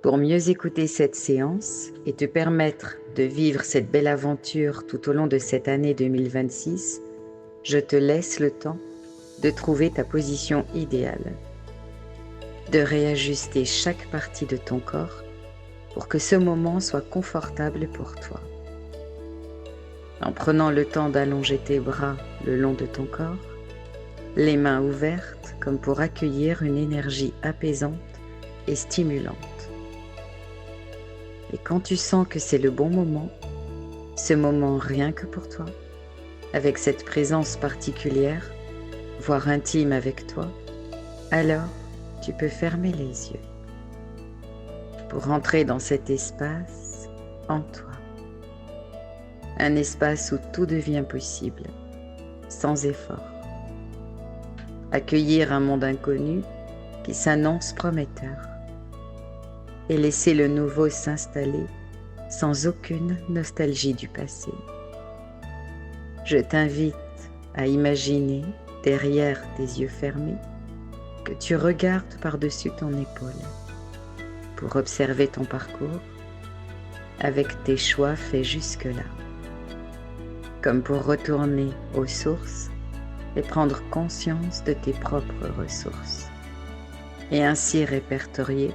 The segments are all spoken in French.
Pour mieux écouter cette séance et te permettre de vivre cette belle aventure tout au long de cette année 2026, je te laisse le temps de trouver ta position idéale, de réajuster chaque partie de ton corps pour que ce moment soit confortable pour toi. En prenant le temps d'allonger tes bras le long de ton corps, les mains ouvertes comme pour accueillir une énergie apaisante et stimulante. Et quand tu sens que c'est le bon moment, ce moment rien que pour toi, avec cette présence particulière, voire intime avec toi, alors tu peux fermer les yeux pour entrer dans cet espace en toi. Un espace où tout devient possible, sans effort. Accueillir un monde inconnu qui s'annonce prometteur et laisser le nouveau s'installer sans aucune nostalgie du passé. Je t'invite à imaginer, derrière tes yeux fermés, que tu regardes par-dessus ton épaule pour observer ton parcours avec tes choix faits jusque-là, comme pour retourner aux sources et prendre conscience de tes propres ressources, et ainsi répertorier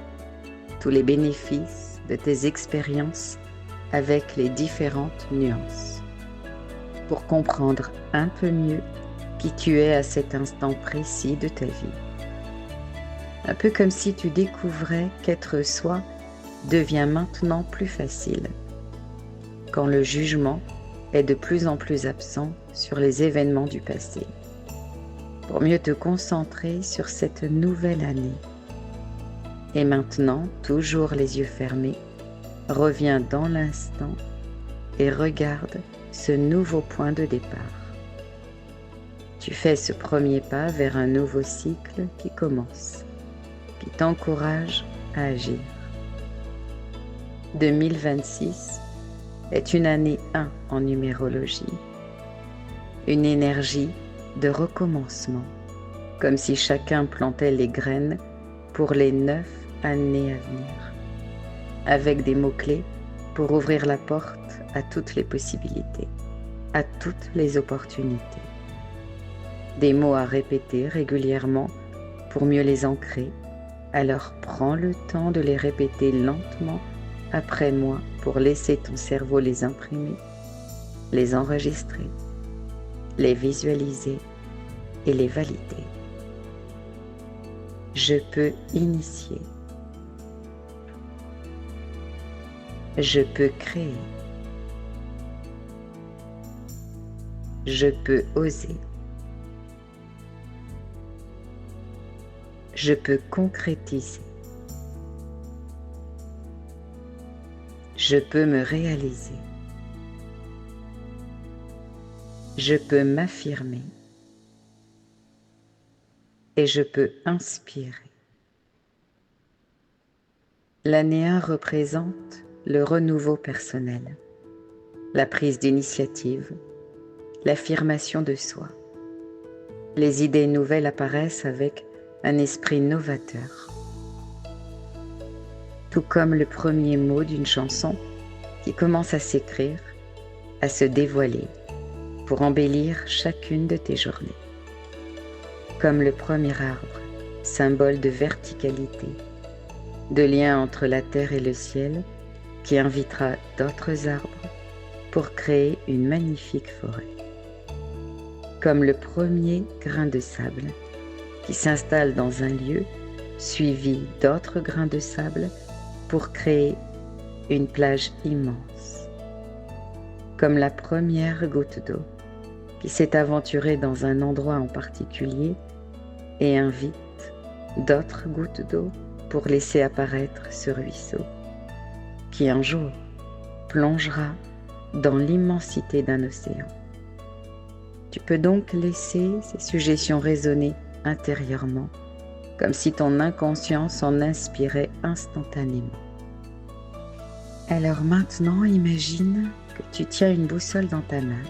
tous les bénéfices de tes expériences avec les différentes nuances, pour comprendre un peu mieux qui tu es à cet instant précis de ta vie. Un peu comme si tu découvrais qu'être soi devient maintenant plus facile, quand le jugement est de plus en plus absent sur les événements du passé, pour mieux te concentrer sur cette nouvelle année. Et maintenant, toujours les yeux fermés, reviens dans l'instant et regarde ce nouveau point de départ. Tu fais ce premier pas vers un nouveau cycle qui commence, qui t'encourage à agir. 2026 est une année 1 en numérologie, une énergie de recommencement, comme si chacun plantait les graines pour les 9 années à venir, avec des mots-clés pour ouvrir la porte à toutes les possibilités, à toutes les opportunités. Des mots à répéter régulièrement pour mieux les ancrer, alors prends le temps de les répéter lentement après moi pour laisser ton cerveau les imprimer, les enregistrer, les visualiser et les valider. Je peux initier. Je peux créer. Je peux oser. Je peux concrétiser. Je peux me réaliser. Je peux m'affirmer. Et je peux inspirer. L'année 1 représente le renouveau personnel, la prise d'initiative, l'affirmation de soi. Les idées nouvelles apparaissent avec un esprit novateur. Tout comme le premier mot d'une chanson qui commence à s'écrire, à se dévoiler pour embellir chacune de tes journées. Comme le premier arbre, symbole de verticalité, de lien entre la terre et le ciel, qui invitera d'autres arbres pour créer une magnifique forêt. Comme le premier grain de sable, qui s'installe dans un lieu, suivi d'autres grains de sable, pour créer une plage immense. Comme la première goutte d'eau, qui s'est aventurée dans un endroit en particulier et invite d'autres gouttes d'eau pour laisser apparaître ce ruisseau, qui un jour plongera dans l'immensité d'un océan. Tu peux donc laisser ces suggestions résonner intérieurement, comme si ton inconscient s'en inspirait instantanément. Alors maintenant, imagine que tu tiens une boussole dans ta main,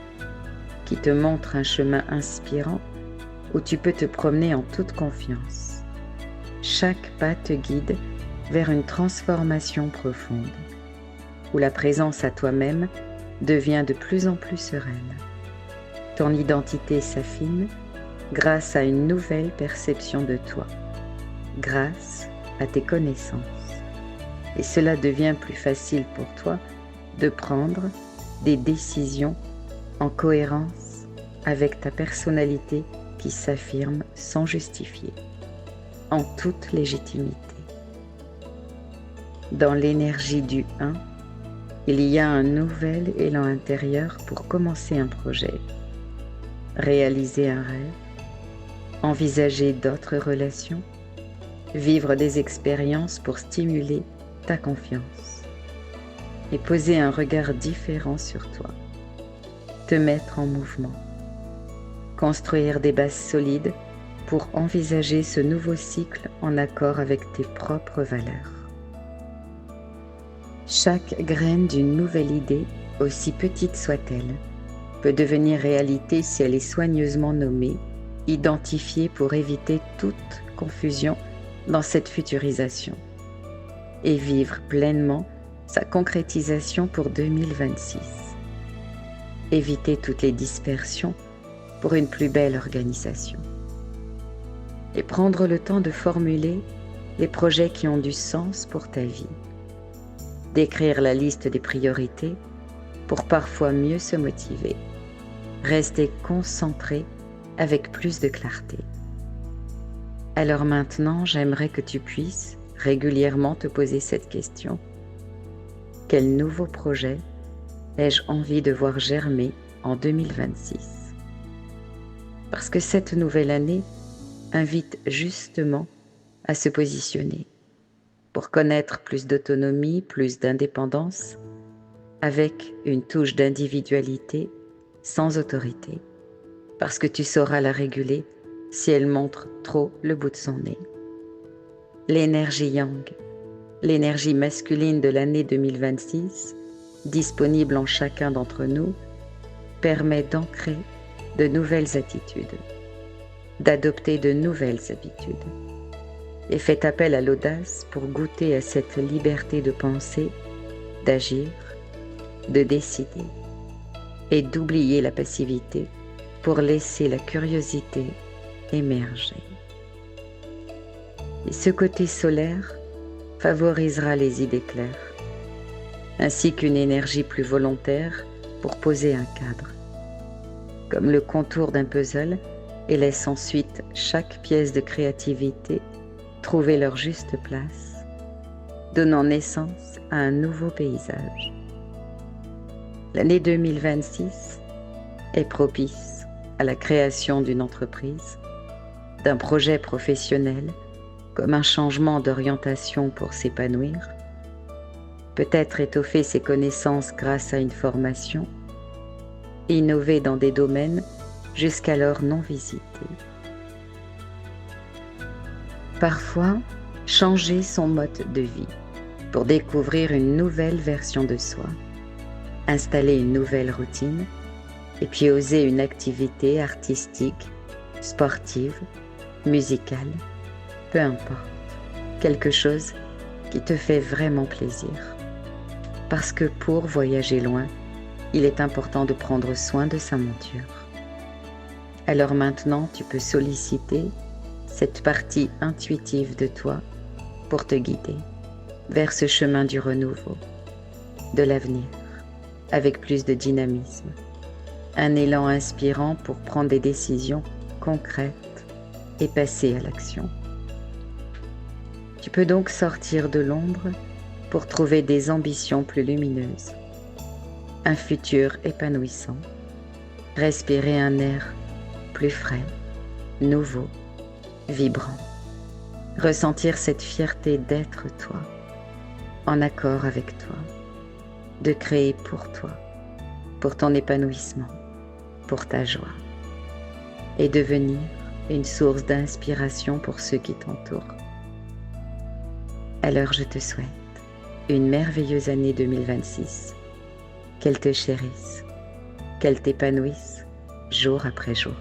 qui te montre un chemin inspirant où tu peux te promener en toute confiance. Chaque pas te guide vers une transformation profonde, où la présence à toi-même devient de plus en plus sereine. Ton identité s'affine grâce à une nouvelle perception de toi, grâce à tes connaissances. Et cela devient plus facile pour toi de prendre des décisions en cohérence avec ta personnalité qui s'affirme sans justifier, en toute légitimité. Dans l'énergie du 1, il y a un nouvel élan intérieur pour commencer un projet, réaliser un rêve, envisager d'autres relations, vivre des expériences pour stimuler ta confiance et poser un regard différent sur toi, te mettre en mouvement, construire des bases solides pour envisager ce nouveau cycle en accord avec tes propres valeurs. Chaque graine d'une nouvelle idée, aussi petite soit-elle, peut devenir réalité si elle est soigneusement nommée, identifiée pour éviter toute confusion dans cette futurisation et vivre pleinement sa concrétisation pour 2026. Éviter toutes les dispersions pour une plus belle organisation. Et prendre le temps de formuler les projets qui ont du sens pour ta vie. D'écrire la liste des priorités pour parfois mieux se motiver. Rester concentré avec plus de clarté. Alors maintenant, j'aimerais que tu puisses régulièrement te poser cette question. Quel nouveau projet ai-je envie de voir germer en 2026? Parce que cette nouvelle année invite justement à se positionner pour connaître plus d'autonomie, plus d'indépendance, avec une touche d'individualité sans autorité, parce que tu sauras la réguler si elle montre trop le bout de son nez. L'énergie yang, l'énergie masculine de l'année 2026, disponible en chacun d'entre nous, permet d'ancrer de nouvelles attitudes, d'adopter de nouvelles habitudes, et fait appel à l'audace pour goûter à cette liberté de penser, d'agir, de décider, et d'oublier la passivité pour laisser la curiosité émerger. Et ce côté solaire favorisera les idées claires, ainsi qu'une énergie plus volontaire pour poser un cadre, comme le contour d'un puzzle, et laisse ensuite chaque pièce de créativité trouver leur juste place, donnant naissance à un nouveau paysage. L'année 2026 est propice à la création d'une entreprise, d'un projet professionnel, comme un changement d'orientation pour s'épanouir, peut-être étoffer ses connaissances grâce à une formation, innover dans des domaines jusqu'alors non visités. Parfois, changer son mode de vie pour découvrir une nouvelle version de soi, installer une nouvelle routine et puis oser une activité artistique, sportive, musicale, peu importe, quelque chose qui te fait vraiment plaisir. Parce que pour voyager loin, il est important de prendre soin de sa monture. Alors maintenant, tu peux solliciter cette partie intuitive de toi pour te guider vers ce chemin du renouveau, de l'avenir, avec plus de dynamisme, un élan inspirant pour prendre des décisions concrètes et passer à l'action. Tu peux donc sortir de l'ombre pour trouver des ambitions plus lumineuses, un futur épanouissant, respirer un air plus frais, nouveau, vibrant, ressentir cette fierté d'être toi, en accord avec toi, de créer pour toi, pour ton épanouissement, pour ta joie, et devenir une source d'inspiration pour ceux qui t'entourent. Alors je te souhaite une merveilleuse année 2026, qu'elle te chérisse, qu'elle t'épanouisse jour après jour.